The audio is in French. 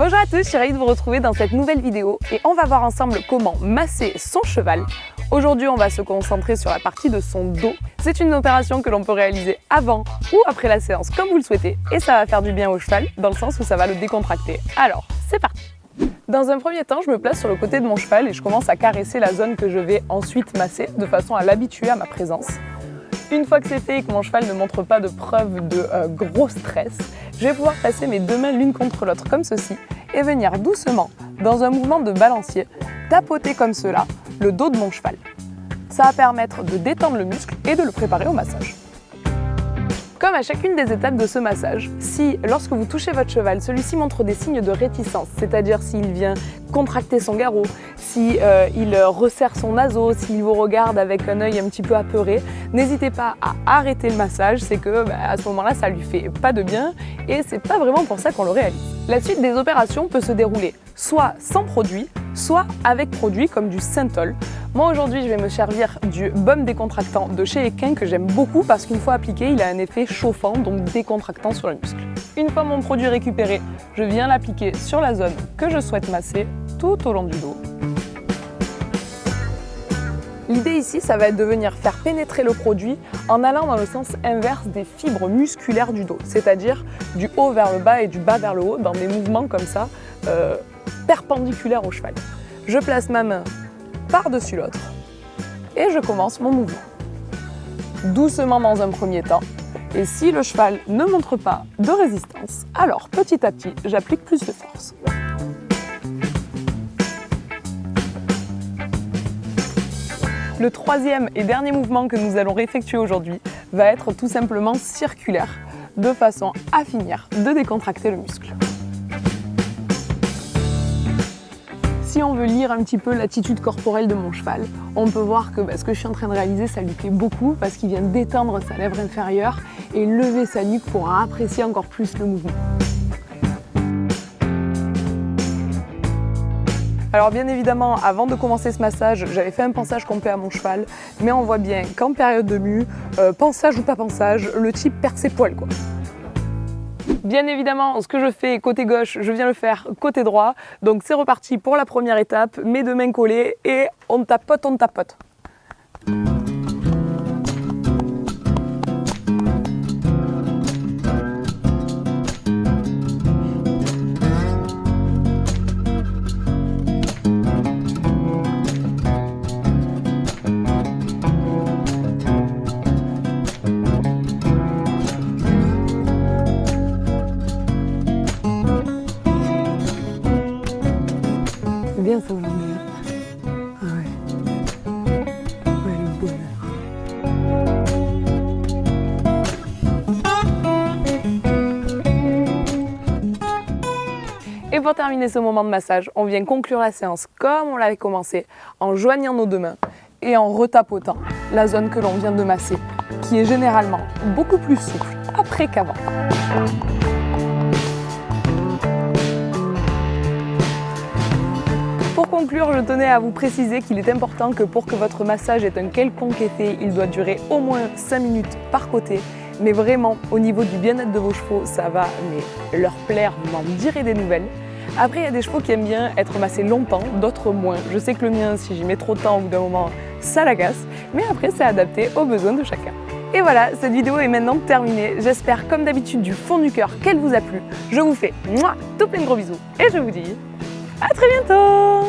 Bonjour à tous, je suis ravie de vous retrouver dans cette nouvelle vidéo et on va voir ensemble comment masser son cheval. Aujourd'hui, on va se concentrer sur la partie de son dos. C'est une opération que l'on peut réaliser avant ou après la séance comme vous le souhaitez et ça va faire du bien au cheval dans le sens où ça va le décontracter. Alors, c'est parti! Dans un premier temps, je me place sur le côté de mon cheval et je commence à caresser la zone que je vais ensuite masser de façon à l'habituer à ma présence. Une fois que c'est fait et que mon cheval ne montre pas de preuve de gros stress, je vais pouvoir passer mes deux mains l'une contre l'autre comme ceci et venir doucement, dans un mouvement de balancier, tapoter comme cela le dos de mon cheval. Ça va permettre de détendre le muscle et de le préparer au massage. Comme à chacune des étapes de ce massage, si lorsque vous touchez votre cheval, celui-ci montre des signes de réticence, c'est-à-dire s'il vient contracter son garrot, s'il resserre son naseau, s'il vous regarde avec un œil un petit peu apeuré, n'hésitez pas à arrêter le massage, c'est que à ce moment-là, ça lui fait pas de bien et c'est pas vraiment pour ça qu'on le réalise. La suite des opérations peut se dérouler soit sans produit, soit avec produit comme du Synthol. Moi aujourd'hui je vais me servir du baume décontractant de chez Equin que j'aime beaucoup parce qu'une fois appliqué il a un effet chauffant donc décontractant sur le muscle. Une fois mon produit récupéré, je viens l'appliquer sur la zone que je souhaite masser tout au long du dos. L'idée ici ça va être de venir faire pénétrer le produit en allant dans le sens inverse des fibres musculaires du dos, c'est-à-dire du haut vers le bas et du bas vers le haut dans des mouvements comme ça perpendiculaires au cheval. Je place ma main par-dessus l'autre et je commence mon mouvement. Doucement dans un premier temps et si le cheval ne montre pas de résistance, alors petit à petit j'applique plus de force. Le troisième et dernier mouvement que nous allons effectuer aujourd'hui va être tout simplement circulaire de façon à finir de décontracter le muscle. Si on veut lire un petit peu l'attitude corporelle de mon cheval, on peut voir que ce que je suis en train de réaliser, ça lui plaît beaucoup parce qu'il vient d'étendre sa lèvre inférieure et lever sa nuque pour apprécier encore plus le mouvement. Alors bien évidemment, avant de commencer ce massage, j'avais fait un pansage complet à mon cheval, mais on voit bien qu'en période de mue, pansage ou pas pansage, le type perd ses poils quoi. Bien évidemment, ce que je fais côté gauche, je viens le faire côté droit. Donc c'est reparti pour la première étape, mes deux mains collées et on tapote, on tapote. Bien ça aujourd'hui. Ah ouais. Ouais, le bonheur. Et pour terminer ce moment de massage, on vient conclure la séance comme on l'avait commencé, en joignant nos deux mains et en retapotant la zone que l'on vient de masser, qui est généralement beaucoup plus souple après qu'avant. Pour conclure, je tenais à vous préciser qu'il est important que pour que votre massage ait un quelconque effet, il doit durer au moins 5 minutes par côté. Mais vraiment, au niveau du bien-être de vos chevaux, ça va leur plaire, vous m'en direz des nouvelles. Après, il y a des chevaux qui aiment bien être massés longtemps, d'autres moins. Je sais que le mien, si j'y mets trop de temps, au bout d'un moment, ça l'agace. Mais après, c'est adapté aux besoins de chacun. Et voilà, cette vidéo est maintenant terminée. J'espère, comme d'habitude, du fond du cœur qu'elle vous a plu. Je vous fais tout plein de gros bisous et je vous dis à très bientôt!